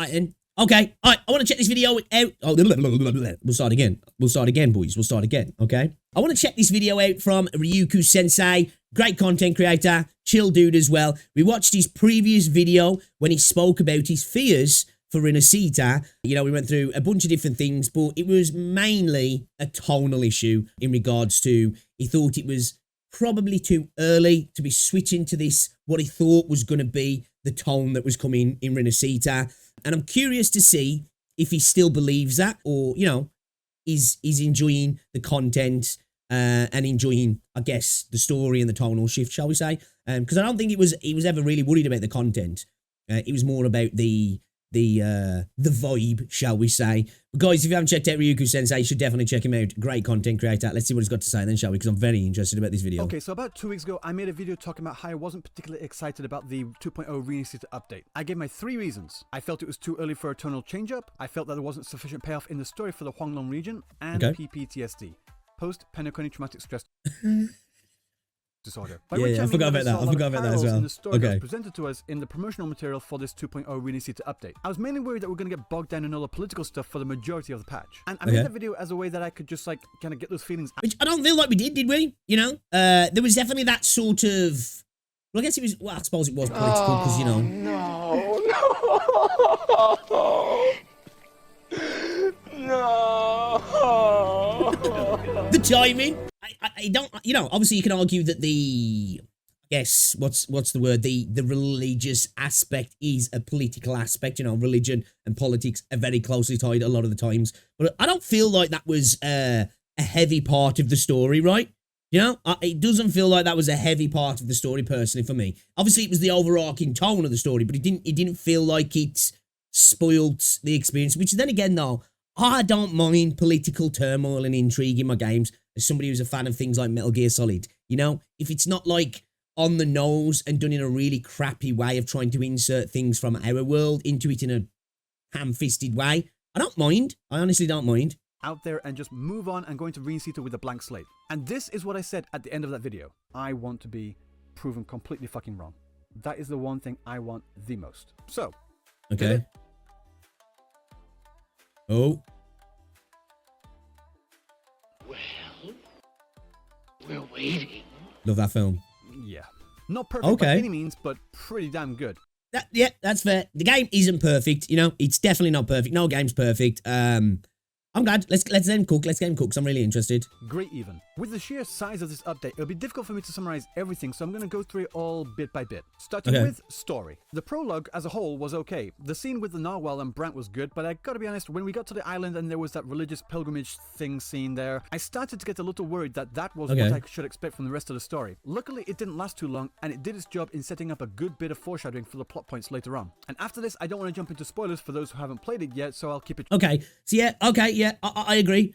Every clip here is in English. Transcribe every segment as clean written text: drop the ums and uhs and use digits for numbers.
Alright, okay. Alright, I want to check this video out. Oh, we'll start again. We'll start again, boys. We'll start again, okay? I want to check this video out from Ryuku Sensei. Great content creator. Chill dude as well. We watched his previous video when he spoke about his fears for Rinascita. You know, we went through a bunch of different things, but it was mainly a tonal issue in regards to he thought it was probably too early to be switching to this, what he thought was going to be the tone that was coming in Rinascita. And I'm curious to see if he still believes that, or, you know, is enjoying the content and enjoying, I guess, the story and the tonal shift, shall we say? Because I don't think he was ever really worried about the content. It was more about the vibe, shall we say. But guys, if you haven't checked out Ryuku Sensei, you should definitely check him out. Great content creator. Let's see what he's got to say then, shall we? Because I'm very interested about this video. Okay, so about 2 weeks ago, I made a video talking about how I wasn't particularly excited about the 2.0 Rinascita update. I gave my 3 reasons. I felt it was too early for a tonal change-up, I felt that there wasn't sufficient payoff in the story for the Huanglong region, and PPTSD. Post-Penacony Traumatic Stress Disorder. Yeah, I forgot about that. I forgot about that as well. In the story that was presented to us in the promotional material for this 2.0 Rinascita update. I was mainly worried that we're going to get bogged down in all the political stuff for the majority of the patch. And I made that video as a way that I could just like kind of get those feelings. Which I don't feel like we did we? You know? There was definitely that sort of... Well, I guess it was... Well, I suppose it was political because, you know... No. The timing. I don't, you know, obviously you can argue that the, I guess, what's the word, the religious aspect is a political aspect, you know, religion and politics are very closely tied a lot of the times, but I don't feel like that was a heavy part of the story, right? You know, it doesn't feel like that was a heavy part of the story personally for me. Obviously it was the overarching tone of the story, but it didn't feel like it spoiled the experience, which then again though, I don't mind political turmoil and intrigue in my games as somebody who's a fan of things like Metal Gear Solid. You know, if it's not like on the nose and done in a really crappy way of trying to insert things from our world into it in a ham-fisted way, I don't mind. I honestly don't mind. Out there and just move on and go into Rinascita with a blank slate. And this is what I said at the end of that video. I want to be proven completely fucking wrong. That is the one thing I want the most. So, okay. Oh. Well, we're waiting. Love that film. Yeah. Not perfect by any means, but pretty damn good. Yeah, that's fair. The game isn't perfect, you know. It's definitely not perfect. No game's perfect. I'm glad. Let's let them cook. Let's get them cooked. I'm really interested. Great even. With the sheer size of this update, it'll be difficult for me to summarize everything, so I'm going to go through it all bit by bit. Starting with story. The prologue as a whole was okay. The scene with the narwhal and Brant was good, but I gotta be honest, when we got to the island and there was that religious pilgrimage thing scene there, I started to get a little worried that that was what I should expect from the rest of the story. Luckily, it didn't last too long, and it did its job in setting up a good bit of foreshadowing for the plot points later on. And after this, I don't want to jump into spoilers for those who haven't played it yet, so I'll keep it... Okay, so yeah, I agree.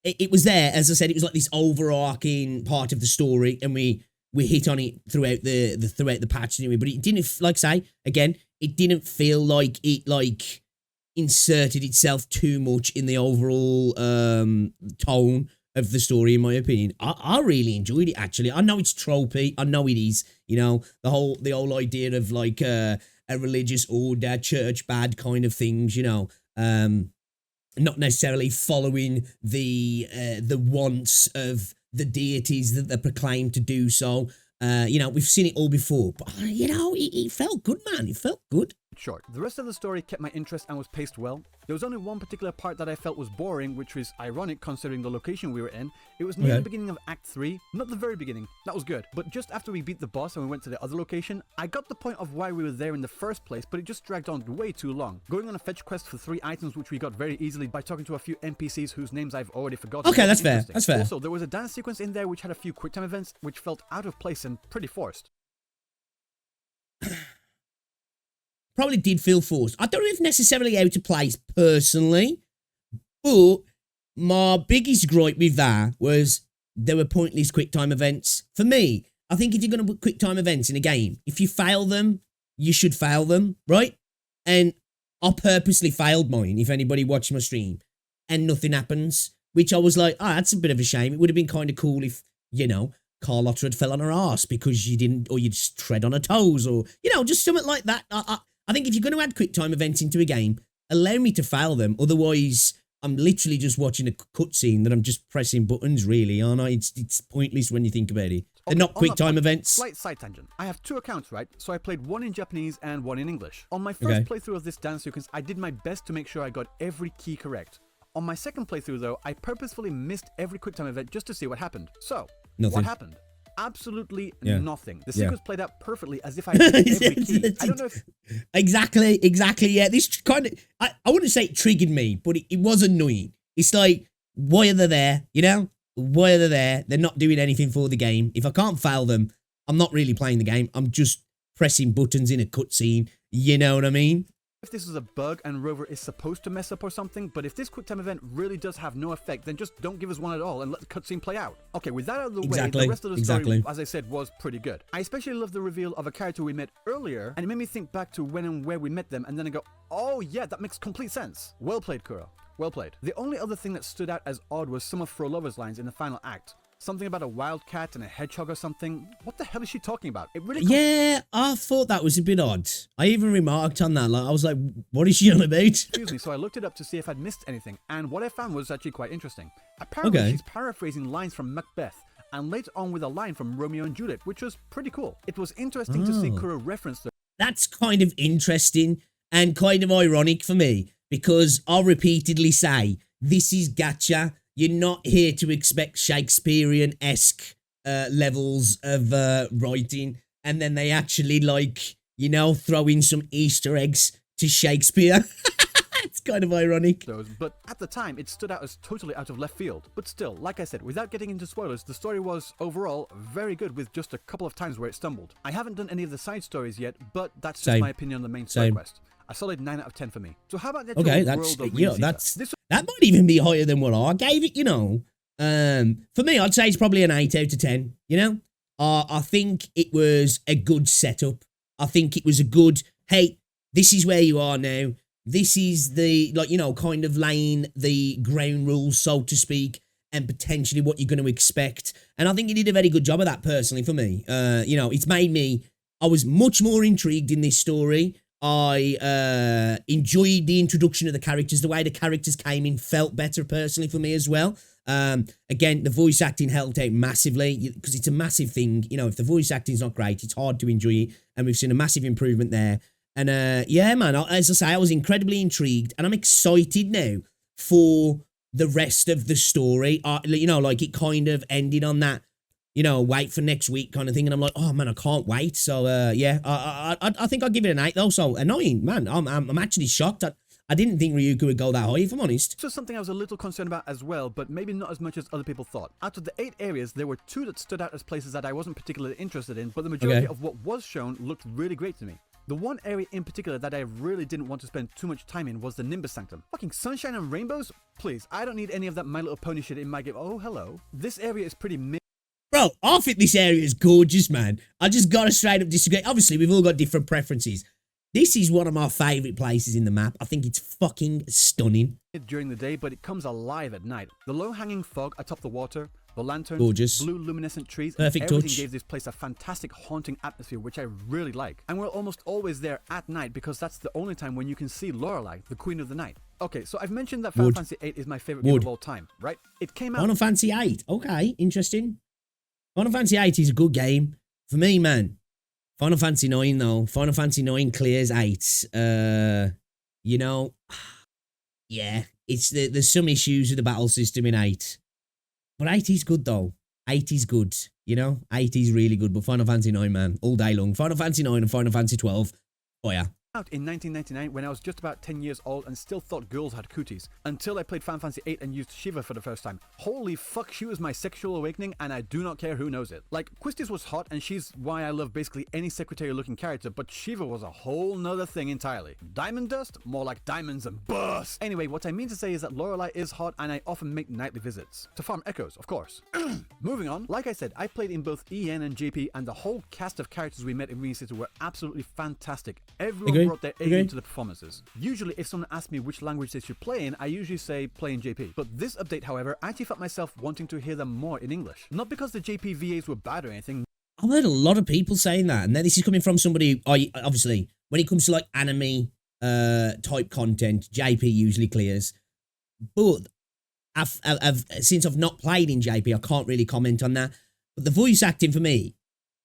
It was there, as I said, it was like this overarching part of the story, and we hit on it throughout the patch anyway, but it didn't, like I say, again, it didn't feel like it, like, inserted itself too much in the overall tone of the story, in my opinion. I really enjoyed it, actually. I know it's tropey, I know it is, you know, the whole idea of, like, a religious order, church bad kind of things, you know, not necessarily following the wants of the deities that they're proclaimed to do so. You know, we've seen it all before, but, you know, it felt good, man. It felt good. Short. The rest of the story kept my interest and was paced well. There was only one particular part that I felt was boring, which was ironic considering the location we were in. It was near the beginning of Act 3, not the very beginning, that was good, but just after we beat the boss and we went to the other location, I got the point of why we were there in the first place, but it just dragged on way too long. Going on a fetch quest for 3 items which we got very easily by talking to a few NPCs whose names I've already forgotten. Okay, that's fair, that's fair. Also, there was a dance sequence in there which had a few quick time events which felt out of place and pretty forced. Probably did feel forced. I don't know if necessarily out of place personally, but my biggest gripe with that was there were pointless quick time events. For me, I think if you're going to put quick time events in a game, if you fail them, you should fail them, right? And I purposely failed mine, if anybody watched my stream, and nothing happens, which I was like, oh, that's a bit of a shame. It would have been kind of cool if, you know, Carlotta had fell on her ass because you didn't, or you just tread on her toes, or, you know, just something like that. I think if you're going to add quick time events into a game, allow me to fail them. Otherwise, I'm literally just watching a cutscene that I'm just pressing buttons, really, aren't I? It's pointless when you think about it. They're not quick time events. Slight side tangent. I have 2 accounts, right? So I played one in Japanese and one in English. On my first playthrough of this dance sequence, I did my best to make sure I got every key correct. On my second playthrough, though, I purposefully missed every quick time event just to see what happened. So, what happened? Absolutely nothing. The sequence played out perfectly as if I hit every key. I don't know if... Exactly, yeah. This kind of... I wouldn't say it triggered me, but it was annoying. It's like, why are they there, you know? Why are they there? They're not doing anything for the game. If I can't fail them, I'm not really playing the game. I'm just pressing buttons in a cutscene. You know what I mean? If this is a bug and Rover is supposed to mess up or something, but if this QuickTime event really does have no effect, then just don't give us one at all and let the cutscene play out. Okay, with that out of the way, the rest of the story, as I said, was pretty good. I especially love the reveal of a character we met earlier, and it made me think back to when and where we met them, and then I go, oh yeah, that makes complete sense. Well played, Kuro. Well played. The only other thing that stood out as odd was some of Frolova's lines in the final act. Something about a wildcat and a hedgehog or something. What the hell is she talking about? It really... Yeah, I thought that was a bit odd. I even remarked on that. Like, I was like, what is she on about? Excuse me, so I looked it up to see if I'd missed anything, and what I found was actually quite interesting. Apparently, she's paraphrasing lines from Macbeth, and later on with a line from Romeo and Juliet, which was pretty cool. It was interesting to see Kuro reference the... That's kind of interesting and kind of ironic for me, because I'll repeatedly say, this is gacha. You're not here to expect Shakespearean-esque levels of writing, and then they actually, like, you know, throw in some Easter eggs to Shakespeare. It's kind of ironic. But at the time, it stood out as totally out of left field. But still, like I said, without getting into spoilers, the story was, overall, very good with just a couple of times where it stumbled. I haven't done any of the side stories yet, but that's just my opinion on the main side quest. A solid 9 out of 10 for me. So how about that? Okay, that's, you know, that might even be higher than what I gave it, you know. For me, I'd say it's probably an 8 out of 10, you know. I think it was a good setup. I think it was a good, hey, this is where you are now. This is the, like, you know, kind of laying the ground rules, so to speak, and potentially what you're going to expect. And I think he did a very good job of that, personally, for me. You know, it's made me, I was much more intrigued in this story. I enjoyed the introduction of the characters. The way the characters came in felt better personally for me as well. Again, the voice acting helped out massively because it's a massive thing. You know, if the voice acting's not great, it's hard to enjoy it. And we've seen a massive improvement there. And yeah, man, as I say, I was incredibly intrigued and I'm excited now for the rest of the story. You know, like it kind of ended on that, you know, wait for next week kind of thing. And I'm like, oh man, I can't wait. So yeah, I think I'll give it an 8 though. So annoying, man. I'm actually shocked. I didn't think Ryuko would go that high, if I'm honest. This was something I was a little concerned about as well, but maybe not as much as other people thought. Out of the 8 areas, there were 2 that stood out as places that I wasn't particularly interested in, but the majority of what was shown looked really great to me. The one area in particular that I really didn't want to spend too much time in was the Nimbus Sanctum. Fucking sunshine and rainbows? Please, I don't need any of that My Little Pony shit in my game. Oh, hello. This area is pretty Bro, I think this area is gorgeous, man. I just gotta straight up disagree. Obviously, we've all got different preferences. This is one of my favourite places in the map. I think it's fucking stunning. During the day, but it comes alive at night. The low-hanging fog atop the water, the lanterns, gorgeous, blue luminescent trees, perfect and everything touch. gave this place a fantastic haunting atmosphere, which I really like. And we're almost always there at night because that's the only time when you can see Lorelei, the Queen of the Night. Okay, so I've mentioned that Final Fantasy VIII is my favourite game of all time, right? It came out... Final Fantasy VIII. Okay, interesting. Final Fantasy VIII is a good game. For me, man. Final Fantasy IX, though. Final Fantasy IX clears 8. You know, yeah, there's some issues with the battle system in 8. But 8 is good, though. 8 is good, you know? 8 is really good, but Final Fantasy IX, man, all day long. Final Fantasy IX and Final Fantasy 12, oh yeah. Out in 1999 when I was just about 10 years old and still thought girls had cooties, until I played Final Fantasy VIII and used Shiva for the first time. Holy fuck, she was my sexual awakening and I do not care who knows it. Like, Quistis was hot and she's why I love basically any secretary looking character, but Shiva was a whole nother thing entirely. Diamond dust? More like diamonds and burst! Anyway, what I mean to say is that Lorelei is hot and I often make nightly visits. To farm echoes, of course. Moving on, like I said, I played in both EN and JP and the whole cast of characters we met in Rinascita were absolutely fantastic. Everyone brought their A into the performances. Usually, if someone asks me which language they should play in, I usually say play in JP. But this update, however, I actually felt myself wanting to hear them more in English. Not because the JP VAs were bad or anything. I've heard a lot of people saying that, and then this is coming from somebody, obviously, when it comes to like anime type content, JP usually clears. But since I've not played in JP, I can't really comment on that. But the voice acting for me,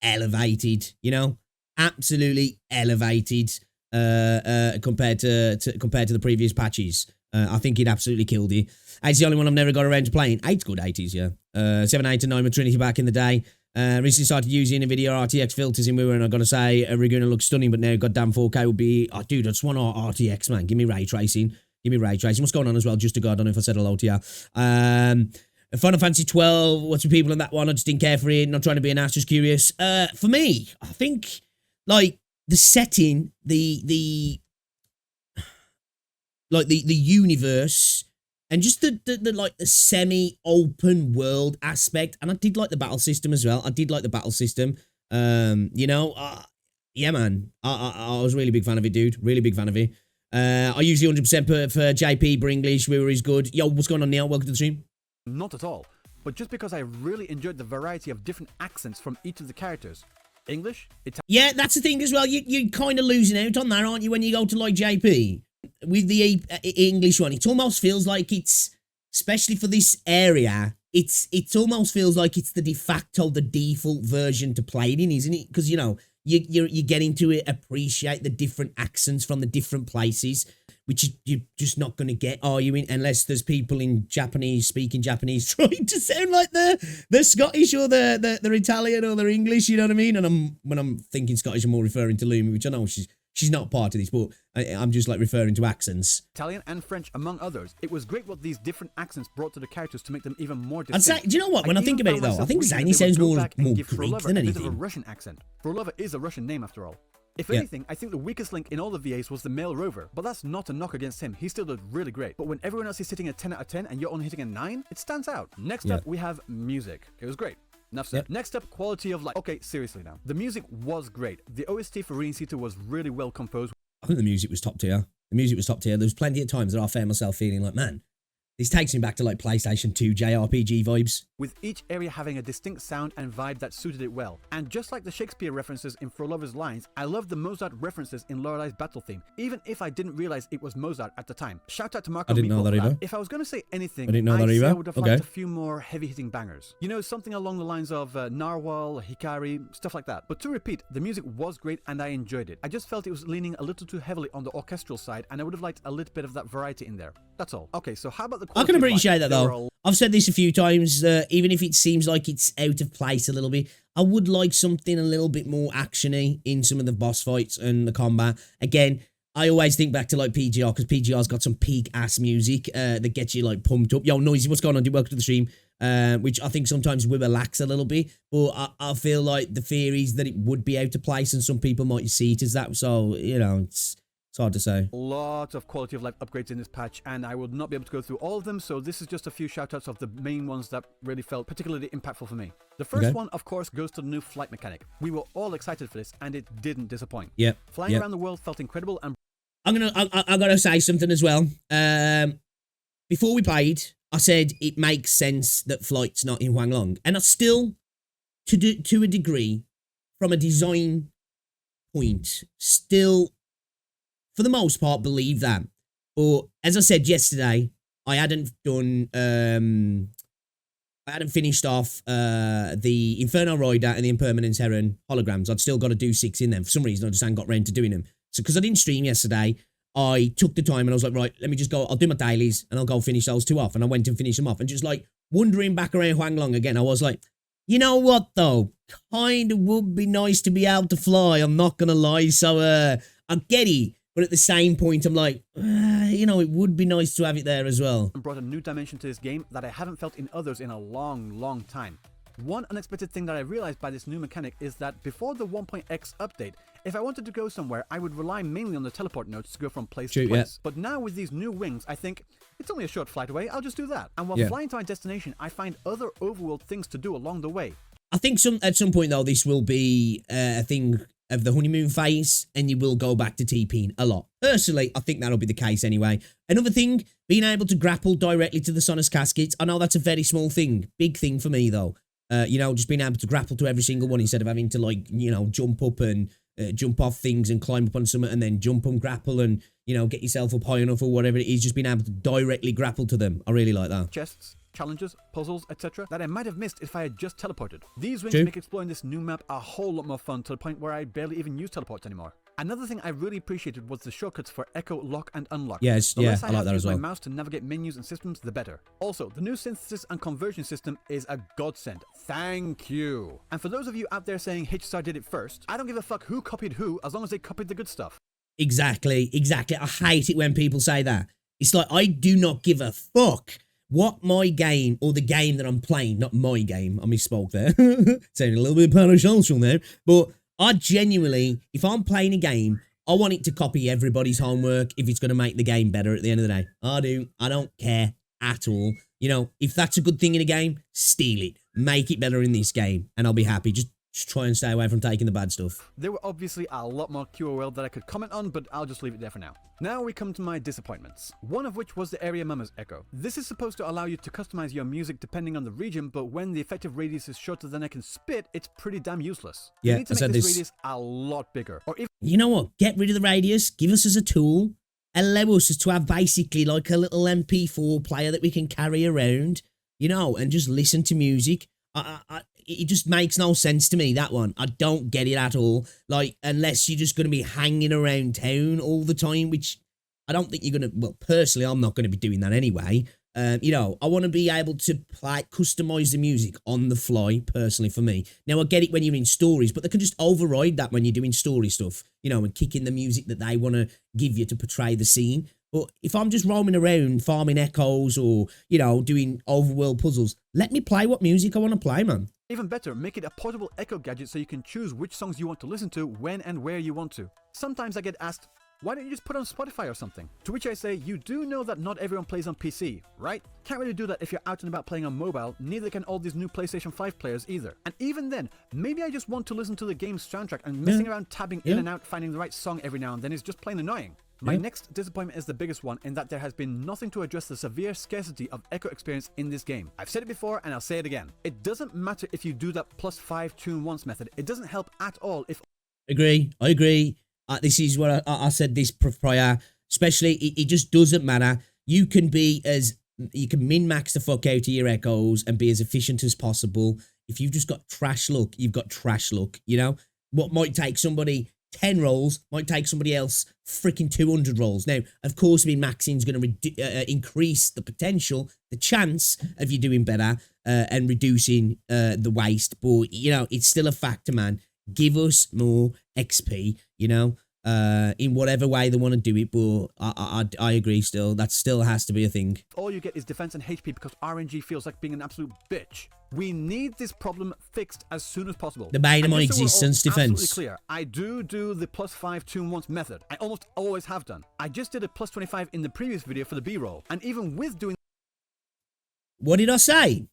elevated, you know, absolutely elevated compared to the previous patches. I think it absolutely killed you. It's the only one I've never got around to playing. 8's good, 80s, yeah. 7, 8, and 9 with Trinity back in the day. Recently started using NVIDIA RTX filters in Woo, and I've got to say, Reguna looks stunning, but now goddamn 4K would be... Oh, dude, I just want RTX, man. Give me ray tracing. Give me ray tracing. What's going on as well? Just to God, I don't know if I said hello to you. Final Fantasy 12, what's with people on that one? I just didn't care for it. Not trying to be an ass, just curious. For me, I think, like, the setting, the universe, and just the semi-open world aspect. And I did like the battle system as well. I did like the battle system. You know, yeah, man. I was a really big fan of it, dude. Really big fan of it. I usually 100% for JP, Bringlish, we were as good. Yo, what's going on, Neil? Welcome to the stream. Not at all. But just because I really enjoyed the variety of different accents from each of the characters. English, Italian. Yeah, that's the thing as well. You're kind of losing out on that, aren't you, when you go to like JP? With the English one, it almost feels like it's, especially for this area, it almost feels like it's the the default version to play it in, isn't it? Because, you know, you're getting to appreciate the different accents from the different places, which you're just not going to get, are you? Unless there's people in Japanese, speaking Japanese, trying to sound like they're Scottish or they're Italian or they're English, you know what I mean? And when I'm thinking Scottish, I'm more referring to Lumi, which I know she's not part of this, but I'm just like referring to accents. Italian and French, among others. It was great what these different accents brought to the characters to make them even more distinct. I'd say, do you know what? When I think about it though, I think Zany sounds more Greek than anything. A bit of a Russian accent. Frolova is a Russian name after all. If anything, I think the weakest link in all the VAs was the male rover, but that's not a knock against him. He still did really great. But when everyone else is hitting a 10 out of 10 and you're only hitting a 9, it stands out. Next up, we have music. It was great. Enough said. Next up, quality of life. Okay, seriously now. The music was great. The OST for Rinascita was really well composed. I think the music was top tier. The music was top tier. There was plenty of times that I found myself feeling like, man, this takes me back to like PlayStation 2 JRPG vibes. With each area having a distinct sound and vibe that suited it well. And just like the Shakespeare references in Frolova's lines, I loved the Mozart references in Lorelei's battle theme, even if I didn't realize it was Mozart at the time. Shout out to Marco. I didn't know that either. If I was going to say anything, I would have liked a few more heavy-hitting bangers. You know, something along the lines of Narwhal, Hikari, stuff like that. But to repeat, the music was great and I enjoyed it. I just felt it was leaning a little too heavily on the orchestral side and I would have liked a little bit of that variety in there. That's all. Okay, so how about the quality? I can appreciate that though. I've said this a few times, even if it seems like it's out of place a little bit, I would like something a little bit more actiony in some of the boss fights and the combat. Again, I always think back to like PGR, because PGR's got some peak ass music that gets you like pumped up. Yo, Noisy, what's going on? Welcome to the stream. Which I think sometimes we relax a little bit, but I feel like the fear is that it would be out of place and some people might see it as that. So, you know, it's hard to say. Lots of quality of life upgrades in this patch, and I will not be able to go through all of them, so this is just a few shoutouts of the main ones that really felt particularly impactful for me. The first one, of course, goes to the new flight mechanic. We were all excited for this, and it didn't disappoint. Flying around the world felt incredible, and I gotta say something as well. Before we played, I said it makes sense that flight's not in Huanglong, and I still, to a degree, from a design point, still, for the most part, believe that. But as I said yesterday, I hadn't finished off the Inferno Rider and the Impermanence Heron holograms. I'd still got to do 6 in them. For some reason, I just hadn't got round to doing them. So because I didn't stream yesterday, I took the time and I was like, right, let me just go. I'll do my dailies and I'll go finish those 2 off. And I went and finished them off. And just like wandering back around Huanglong again, I was like, you know what though? Kind of would be nice to be able to fly. I'm not going to lie. So I get it. But at the same point, I'm like, you know, it would be nice to have it there as well. Brought a new dimension to this game that I haven't felt in others in a long, long time. One unexpected thing that I realized by this new mechanic is that before the 1.x update, if I wanted to go somewhere, I would rely mainly on the teleport nodes to go from place to place. But now with these new wings, I think, it's only a short flight away, I'll just do that. And while flying to my destination, I find other overworld things to do along the way. I think at some point, though, this will be a thing of the honeymoon phase, and you will go back to TPing a lot. Personally, I think that'll be the case anyway. Another thing, being able to grapple directly to the Sonus caskets. I know that's a very small thing. Big thing for me, though. You know, just being able to grapple to every single one instead of having to, like, you know, jump up and jump off things and climb up on something and then jump and grapple and, you know, get yourself up high enough or whatever it is, just being able to directly grapple to them. I really like that. Chests, challenges, puzzles, etc. that I might have missed if I had just teleported. These wings True. make exploring this new map a whole lot more fun, to the point where I barely even use teleports anymore. Another thing I really appreciated was the shortcuts for Echo, Lock, and Unlock. Yes, the yeah, less I like that as well. my mouse to navigate menus and systems, the better. Also, the new synthesis and conversion system is a godsend. Thank you. And for those of you out there saying HStar did it first, I don't give a fuck who copied who, as long as they copied the good stuff. Exactly. I hate it when people say that. It's like, I do not give a fuck what my game, or the game that I'm playing, not my game, I misspoke there. Sounding a little bit parasocial there, but I genuinely, if I'm playing a game, I want it to copy everybody's homework if it's going to make the game better at the end of the day. I do. I don't care at all. You know, if that's a good thing in a game, steal it. Make it better in this game, and I'll be happy. Just try and stay away from taking the bad stuff. There were obviously a lot more QOL that I could comment on, but I'll just leave it there for now. Now we come to my disappointments. One of which was the Area Mama's Echo. This is supposed to allow you to customize your music depending on the region, but when the effective radius is shorter than I can spit, it's pretty damn useless. Yeah, you need to make this radius a lot bigger. Or if you know what? Get rid of the radius. Give us as a tool. Allow us to have basically like a little MP4 player that we can carry around, you know, and just listen to music. It just makes no sense to me, that one. I don't get it at all. Like, unless you're just going to be hanging around town all the time, which I don't think you're going to... Well, personally, I'm not going to be doing that anyway. You know, I want to be able to customize the music on the fly, personally, for me. Now, I get it when you're in stories, but they can just override that when you're doing story stuff, you know, and kick in the music that they want to give you to portray the scene. But if I'm just roaming around farming echoes or, you know, doing overworld puzzles, let me play what music I want to play, man. even better, make it a portable Echo gadget so you can choose which songs you want to listen to when and where you want to. Sometimes I get asked, why don't you just put on Spotify or something? To which I say, you do know that not everyone plays on PC, right? Can't really do that if you're out and about playing on mobile, neither can all these new PlayStation 5 players either. And even then, maybe I just want to listen to the game's soundtrack, and messing around tabbing in and out finding the right song every now and then is just plain annoying. My next disappointment is the biggest one, in that there has been nothing to address the severe scarcity of Echo experience in this game. I've said it before and I'll say it again. It doesn't matter if you do that +5 tune once method. It doesn't help at all if... I agree. This is what I said this prior. Especially, it just doesn't matter. You can min-max the fuck out of your echoes and be as efficient as possible. If you've just got trash luck, you've got trash luck, you know? What might take somebody 10 rolls might take somebody else freaking 200 rolls. Now, of course, min-maxing is going to increase the potential, the chance of you doing better and reducing the waste. But, you know, it's still a factor, man. Give us more XP, you know, in whatever way they want to do it. But I agree still. That still has to be a thing. All you get is defense and HP because RNG feels like being an absolute bitch. We need this problem fixed as soon as possible. The bane of my existence, defense. Absolutely clear. I do the +5 tune once method. I almost always have done. I just did a +25 in the previous video for the B-roll. And even with doing... What did I say?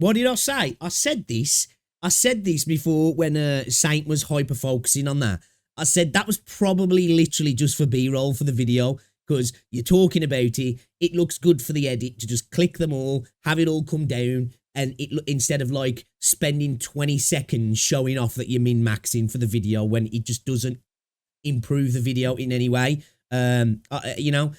I said this before when Saint was hyper-focusing on that. I said that was probably literally just for B-roll for the video, because you're talking about it. It looks good for the edit to just click them all, have it all come down, and instead of like spending 20 seconds showing off that you're min-maxing for the video when it just doesn't improve the video in any way. You know,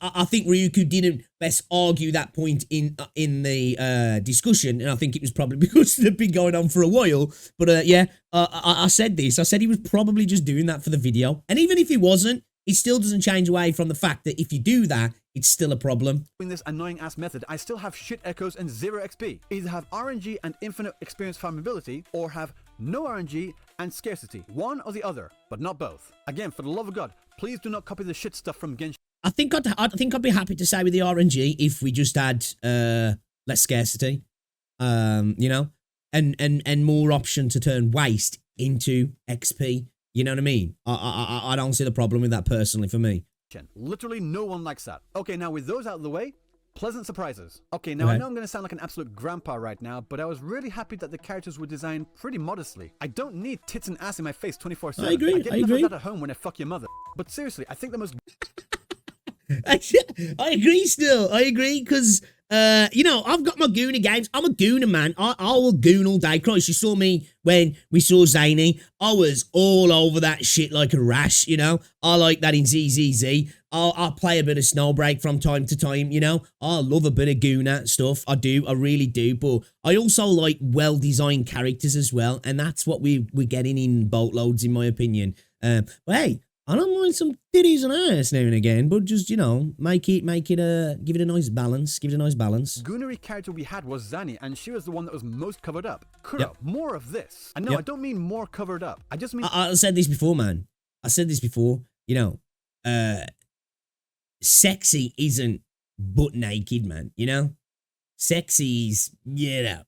I think Ryuku didn't best argue that point in the discussion, and I think it was probably because they've been going on for a while. But yeah, I said this. I said he was probably just doing that for the video, and even if he wasn't, it still doesn't change away from the fact that if you do that, it's still a problem. In this annoying ass method, I still have shit echoes and 0 XP. Either have RNG and infinite experience farmability, or have no RNG and scarcity. One or the other, but not both. Again, for the love of God, please do not copy the shit stuff from Genshin. I think I'd be happy to say with the RNG if we just had less scarcity, you know, and more option to turn waste into XP. You know what I mean? I don't see the problem with that personally for me. Literally no one likes that. Okay, now with those out of the way, pleasant surprises. Okay, now I know I'm going to sound like an absolute grandpa right now, but I was really happy that the characters were designed pretty modestly. I don't need tits and ass in my face 24/7. I agree. I get enough of that at home when I fuck your mother. But seriously, I think the most... I agree still. I agree because You know, I've got my Gooner games. I'm a Gooner, man. I will goon all day. Christ, you saw me when we saw Zany. I was all over that shit like a rash, you know. I like that in ZZZ. I'll play a bit of Snowbreak from time to time, you know. I love a bit of Gooner stuff. I do. I really do. But I also like well-designed characters as well. And that's what we're getting in boatloads, in my opinion. But hey, I don't mind some titties and ass now and again, but just, you know, give it a nice balance. Give it a nice balance. Goonery character we had was Zany, and she was the one that was most covered up. Kuro, more of this. And no, I don't mean more covered up. I just mean... I said this before, man. I said this before. You know, sexy isn't butt naked, man. You know? Sexy is, yeah.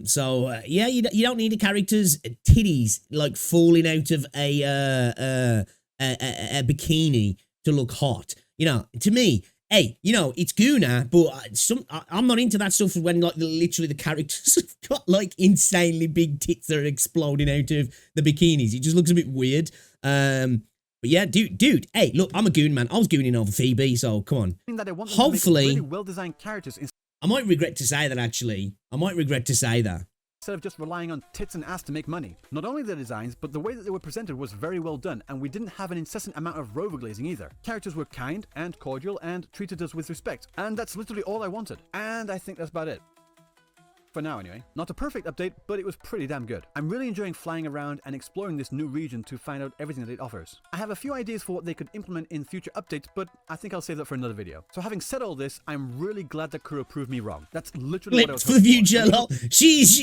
So yeah, you don't need a character's titties like falling out of a bikini to look hot. You know, to me, hey, you know, it's Gooner, but I'm not into that stuff when like literally the characters have got like insanely big tits that are exploding out of the bikinis. It just looks a bit weird. But yeah, dude, hey, look, I'm a goon, man. I was gooning over Phoebe, so come on. Hopefully, really well-designed characters. I might regret to say that, actually. I might regret to say that. Instead of just relying on tits and ass to make money. Not only the designs, but the way that they were presented was very well done, and we didn't have an incessant amount of rover-glazing either. Characters were kind and cordial and treated us with respect, and that's literally all I wanted. And I think that's about it. For now, anyway. Not a perfect update, but it was pretty damn good. I'm really enjoying flying around and exploring this new region to find out everything that it offers. I have a few ideas for what they could implement in future updates, but I think I'll save that for another video. So having said all this, I'm really glad that Kuro proved me wrong. That's literally what I was for the future, lol. She's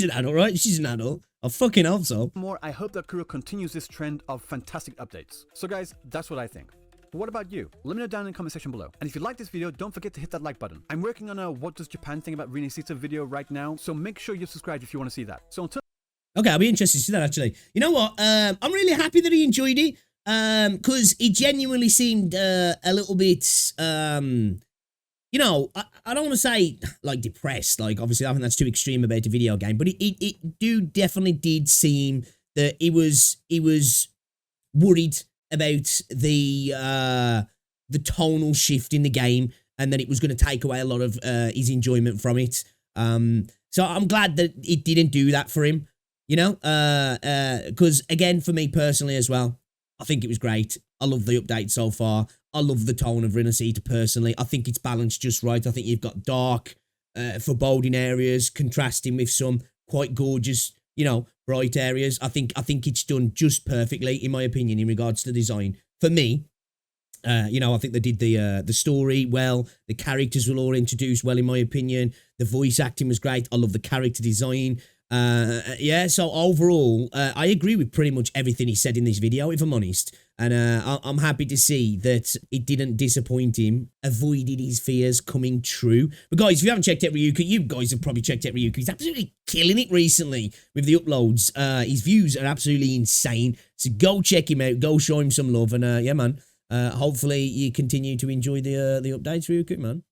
an adult, right? She's an adult. I fucking hope so. I hope that Kuro continues this trend of fantastic updates. So guys, that's what I think. What about you? Let me know down in the comment section below. And if you like this video, don't forget to hit that like button. I'm working on a What Does Japan Think About Rinascita video right now, so make sure you're subscribed if you want to see that. So until... Okay, I'll be interested to see that, actually. You know what? I'm really happy that he enjoyed it, because he genuinely seemed a little bit, you know, I don't want to say, like, depressed. Like, obviously, I think that's too extreme about a video game, but it definitely did seem that he was worried about the tonal shift in the game, and that it was going to take away a lot of his enjoyment from it. So I'm glad that it didn't do that for him, you know, because again, for me personally as well, I think it was great. I love the update so far. I love the tone of Rinascita personally. I think it's balanced just right. I think you've got dark, foreboding areas contrasting with some quite gorgeous, you know, bright areas. I think it's done just perfectly, in my opinion, in regards to design. For me, you know, I think they did the story well. The characters were all introduced well, in my opinion. The voice acting was great. I love the character design. Yeah, so overall, I agree with pretty much everything he said in this video, if I'm honest. And I'm happy to see that it didn't disappoint him, avoided his fears coming true. But guys, if you haven't checked out Ryuka, you guys have probably checked out Ryuka. He's absolutely killing it recently with the uploads. His views are absolutely insane. So go check him out. Go show him some love. And yeah, man, hopefully you continue to enjoy the updates, Ryuka, man.